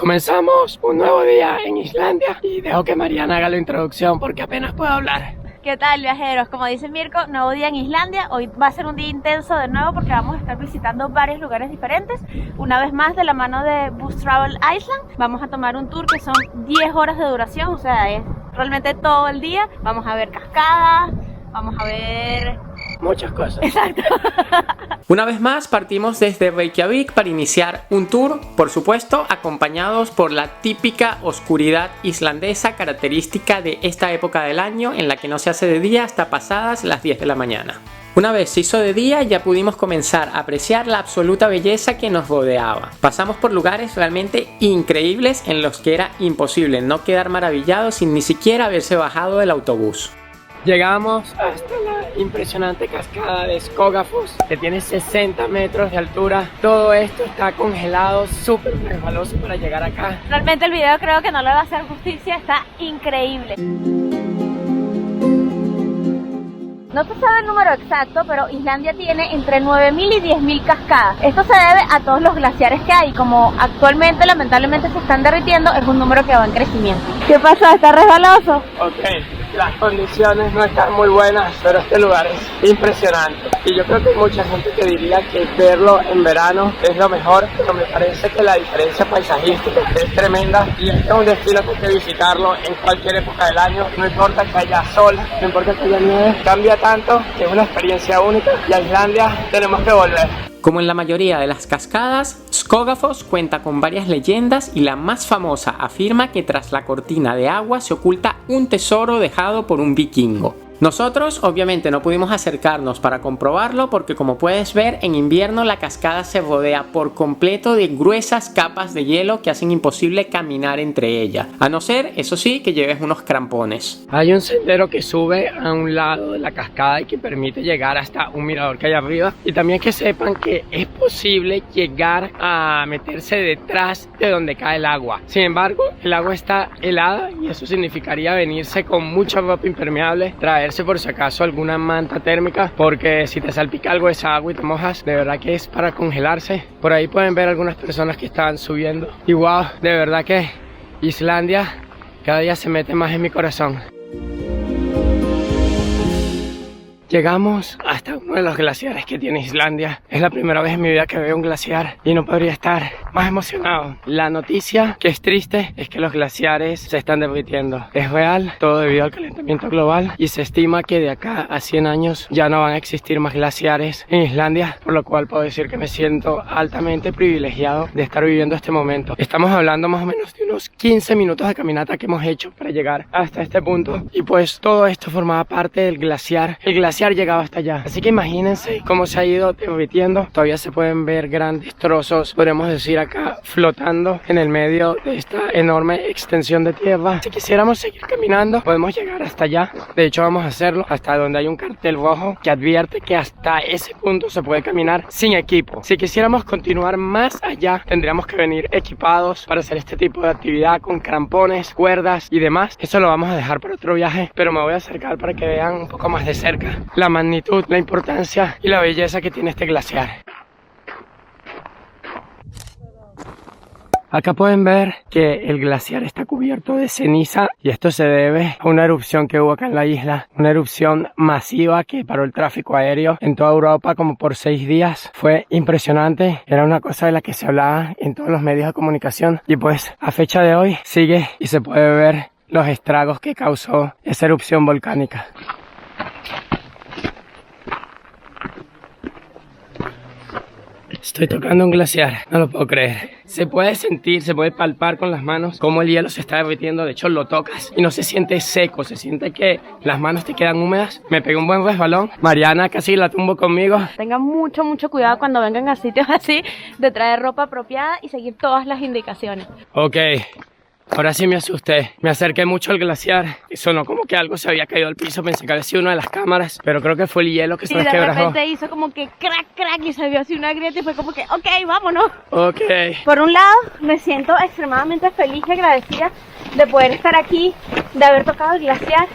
Comenzamos un nuevo día en Islandia y dejo que Mariana haga la introducción porque apenas puedo hablar. ¿Qué tal, viajeros? Como dice Mirko, nuevo día en Islandia. Hoy va a ser un día intenso de nuevo porque vamos a estar visitando varios lugares diferentes. Una vez más de la mano de Bus Travel Iceland. Vamos a tomar un tour que son 10 horas de duración, o sea, es realmente todo el día. Vamos a ver cascadas, vamos a ver muchas cosas. Exacto. Una vez más partimos desde Reykjavik para iniciar un tour, por supuesto, acompañados por la típica oscuridad islandesa característica de esta época del año en la que no se hace de día hasta pasadas las 10 de la mañana. Una vez se hizo de día ya pudimos comenzar a apreciar la absoluta belleza que nos rodeaba. Pasamos por lugares realmente increíbles en los que era imposible no quedar maravillados sin ni siquiera haberse bajado del autobús. Llegamos hasta la impresionante cascada de Skógafoss, que tiene 60 metros de altura. Todo esto está congelado, súper resbaloso para llegar acá. Realmente el video creo que no le va a hacer justicia, está increíble. No se sabe el número exacto, pero Islandia tiene entre 9.000 y 10.000 cascadas. Esto se debe a todos los glaciares que hay. Como actualmente lamentablemente se están derritiendo, es un número que va en crecimiento. ¿Qué pasa? ¿Está resbaloso? Ok, las condiciones no están muy buenas, pero este lugar es impresionante. Y yo creo que hay mucha gente que diría que verlo en verano es lo mejor, pero me parece que la diferencia paisajística es tremenda y este es un destino que hay que visitarlo en cualquier época del año. No importa que haya sol, no importa que haya nieve, cambia tanto que es una experiencia única y a Islandia tenemos que volver. Como en la mayoría de las cascadas, Skógafoss cuenta con varias leyendas y la más famosa afirma que tras la cortina de agua se oculta un tesoro dejado por un vikingo. Nosotros obviamente no pudimos acercarnos para comprobarlo porque, como puedes ver, en invierno la cascada se rodea por completo de gruesas capas de hielo que hacen imposible caminar entre ellas, a no ser, eso sí, que lleves unos crampones. Hay un sendero que sube a un lado de la cascada y que permite llegar hasta un mirador que hay arriba, y también que sepan que es posible llegar a meterse detrás de donde cae el agua. Sin embargo, el agua está helada y eso significaría venirse con mucha ropa impermeable, traerse por si acaso alguna manta térmica, porque si te salpica algo esa agua y te mojas, de verdad que es para congelarse. Por ahí pueden ver algunas personas que están subiendo y wow, de verdad que Islandia cada día se mete más en mi corazón. Llegamos hasta uno de los glaciares que tiene Islandia. Es la primera vez en mi vida que veo un glaciar y no podría estar más emocionado. La noticia, que es triste, es que los glaciares se están derritiendo. Es real, todo debido al calentamiento global, y se estima que de acá a 100 años ya no van a existir más glaciares en Islandia, por lo cual puedo decir que me siento altamente privilegiado de estar viviendo este momento. Estamos hablando más o menos de unos 15 minutos de caminata que hemos hecho para llegar hasta este punto, y pues todo esto formaba parte del glaciar. El glaciar llegaba hasta allá, así que imagínense cómo se ha ido derritiendo. Todavía se pueden ver grandes trozos, podríamos decir acá, flotando en el medio de esta enorme extensión de tierra. Si quisiéramos seguir caminando, podemos llegar hasta allá. De hecho, vamos a hacerlo hasta donde hay un cartel rojo que advierte que hasta ese punto se puede caminar sin equipo. Si quisiéramos continuar más allá, tendríamos que venir equipados para hacer este tipo de actividad con crampones, cuerdas y demás. Eso lo vamos a dejar para otro viaje, pero me voy a acercar para que vean un poco más de cerca la magnitud, la importancia y la belleza que tiene este glaciar. Acá pueden ver que el glaciar está cubierto de ceniza y esto se debe a una erupción que hubo acá en la isla, una erupción masiva que paró el tráfico aéreo en toda Europa como por 6 días. Fue impresionante, era una cosa de la que se hablaba en todos los medios de comunicación y pues a fecha de hoy sigue y se puede ver los estragos que causó esa erupción volcánica. Estoy tocando un glaciar, no lo puedo creer. Se puede sentir, se puede palpar con las manos cómo el hielo se está derritiendo. De hecho, lo tocas y no se siente seco, se siente que las manos te quedan húmedas. Me pegué un buen resbalón. Mariana casi la tumbo conmigo. Tengan mucho cuidado cuando vengan a sitios así, de traer ropa apropiada y seguir todas las indicaciones. Ok. Ahora sí me asusté, me acerqué mucho al glaciar y sonó como que algo se había caído al piso. Pensé que había sido una de las cámaras, pero creo que fue el hielo que se resquebrajó. Y de repente hizo como que crack y se vio así una grieta y fue como que ok, vámonos. Ok. Por un lado me siento extremadamente feliz y agradecida de poder estar aquí, de haber tocado el glaciar,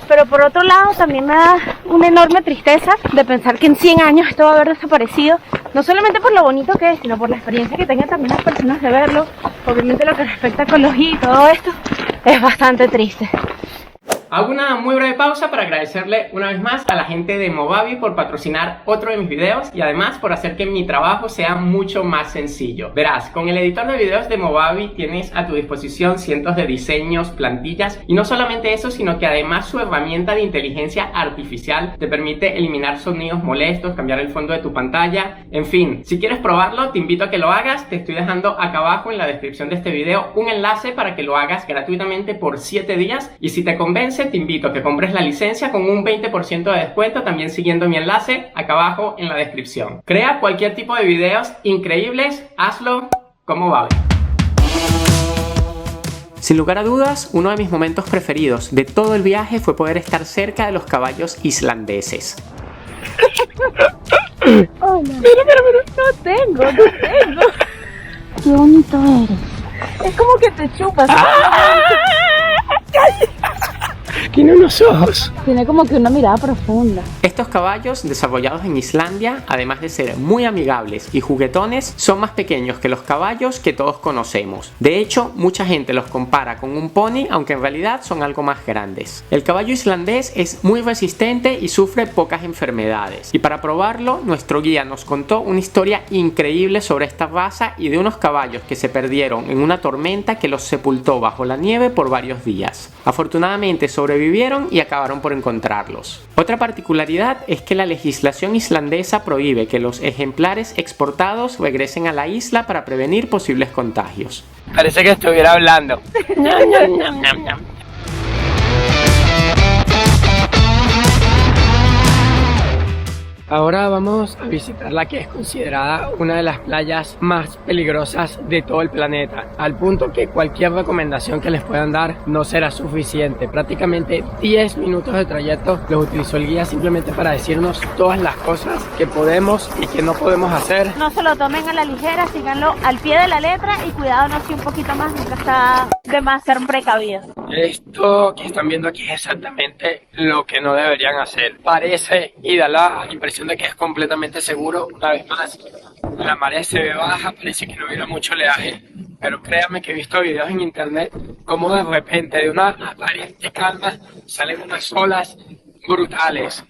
pero por otro lado también me da una enorme tristeza de pensar que en 100 años esto va a haber desaparecido No solamente por lo bonito que es, sino por la experiencia que tengan también las personas de verlo. Obviamente lo que respecta a ecología y todo esto es bastante triste. Hago una muy breve pausa para agradecerle una vez más a la gente de Movavi por patrocinar otro de mis videos y además por hacer que mi trabajo sea mucho más sencillo. Verás, con el editor de videos de Movavi tienes a tu disposición cientos de diseños, plantillas y no solamente eso, sino que además su herramienta de inteligencia artificial te permite eliminar sonidos molestos, cambiar el fondo de tu pantalla, en fin. Si quieres probarlo, te invito a que lo hagas. Te estoy dejando acá abajo en la descripción de este video un enlace para que lo hagas gratuitamente por 7 días y si te convence te invito a que compres la licencia con un 20% de descuento también siguiendo mi enlace acá abajo en la descripción. Crea cualquier tipo de videos increíbles, hazlo como Movavi. Sin lugar a dudas, uno de mis momentos preferidos de todo el viaje fue poder estar cerca de los caballos islandeses. Hola. Mira. No tengo. Qué bonito eres. Es como que te chupas. Tiene unos ojos. Tiene como que una mirada profunda. Estos caballos, desarrollados en Islandia, además de ser muy amigables y juguetones, son más pequeños que los caballos que todos conocemos. De hecho, mucha gente los compara con un pony, aunque en realidad son algo más grandes. El caballo islandés es muy resistente y sufre pocas enfermedades. Y para probarlo, nuestro guía nos contó una historia increíble sobre esta raza y de unos caballos que se perdieron en una tormenta que los sepultó bajo la nieve por varios días. Afortunadamente sobrevivieron y acabaron por encontrarlos. Otra particularidad es que la legislación islandesa prohíbe que los ejemplares exportados regresen a la isla para prevenir posibles contagios. Parece que estuviera hablando. Ahora vamos a visitar la que es considerada una de las playas más peligrosas de todo el planeta, al punto que cualquier recomendación que les puedan dar no será suficiente. Prácticamente 10 minutos de trayecto los utilizó el guía simplemente para decirnos todas las cosas que podemos y que no podemos hacer. No se lo tomen a la ligera, síganlo al pie de la letra y cuidado, no sea un poquito más, nunca está de más ser precavidos. Esto que están viendo aquí es exactamente lo que no deberían hacer. Parece y da la impresión de que es completamente seguro. Una vez más, la marea se ve baja, parece que no hubiera mucho oleaje, pero créanme que he visto videos en internet como de repente de una aparente calma salen unas olas brutales.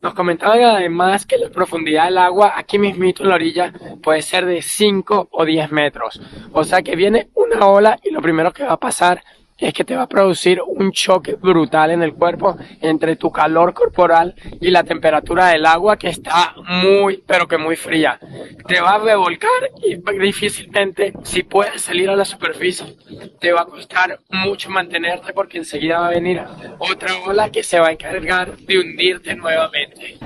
Nos comentaban además que la profundidad del agua aquí mismito en la orilla puede ser de 5 o 10 metros. O sea que viene una ola y lo primero que va a pasar es que te va a producir un choque brutal en el cuerpo entre tu calor corporal y la temperatura del agua que está muy, pero que muy fría. Te va a revolcar y difícilmente, si puedes salir a la superficie, te va a costar mucho mantenerte porque enseguida va a venir otra ola que se va a encargar de hundirte nuevamente.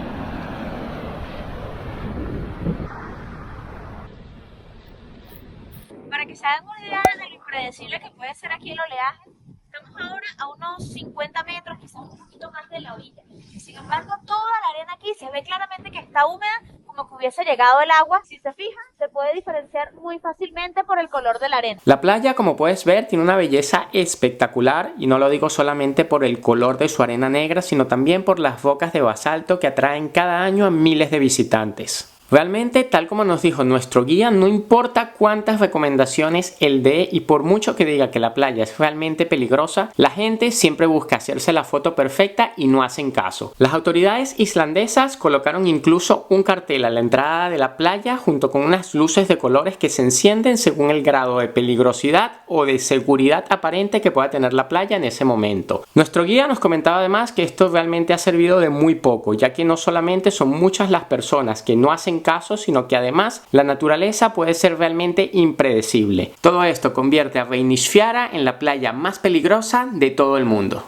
Para que se hagan una idea de lo impredecible que puede ser aquí el oleaje, estamos ahora a unos 50 metros, quizás un poquito más de la orilla. Sin embargo, toda la arena aquí se ve claramente que está húmeda, como que hubiese llegado el agua. Si se fijan, se puede diferenciar muy fácilmente por el color de la arena. La playa, como puedes ver, tiene una belleza espectacular y no lo digo solamente por el color de su arena negra, sino también por las rocas de basalto que atraen cada año a miles de visitantes. Realmente, tal como nos dijo nuestro guía, no importa cuántas recomendaciones él dé y por mucho que diga que la playa es realmente peligrosa, la gente siempre busca hacerse la foto perfecta y no hacen caso. Las autoridades islandesas colocaron incluso un cartel a la entrada de la playa junto con unas luces de colores que se encienden según el grado de peligrosidad o de seguridad aparente que pueda tener la playa en ese momento. Nuestro guía nos comentaba además que esto realmente ha servido de muy poco, ya que no solamente son muchas las personas que no hacen caso, sino que además la naturaleza puede ser realmente impredecible. Todo esto convierte a Reynisfjara en la playa más peligrosa de todo el mundo.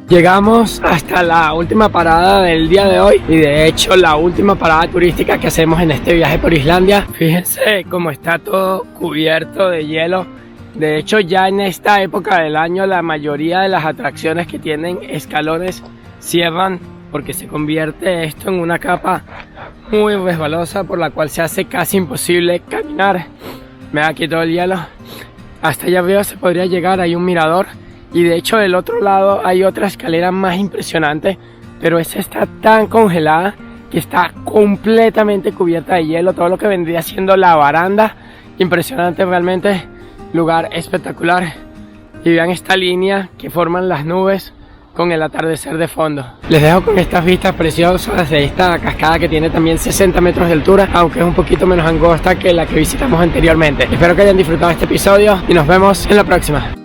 Llegamos hasta la última parada del día de hoy y de hecho la última parada turística que hacemos en este viaje por Islandia. Fíjense cómo está todo cubierto de hielo. De hecho ya en esta época del año la mayoría de las atracciones que tienen escalones cierran porque se convierte esto en una capa muy resbalosa por la cual se hace casi imposible caminar. Me da aquí todo el hielo. Hasta allá arriba se podría llegar, hay un mirador. Y de hecho del otro lado hay otra escalera más impresionante, pero esa está tan congelada que está completamente cubierta de hielo. Todo lo que vendría siendo la baranda, impresionante realmente, lugar espectacular. Y vean esta línea que forman las nubes con el atardecer de fondo. Les dejo con estas vistas preciosas de esta cascada que tiene también 60 metros de altura, aunque es un poquito menos angosta que la que visitamos anteriormente. Espero que hayan disfrutado este episodio y nos vemos en la próxima.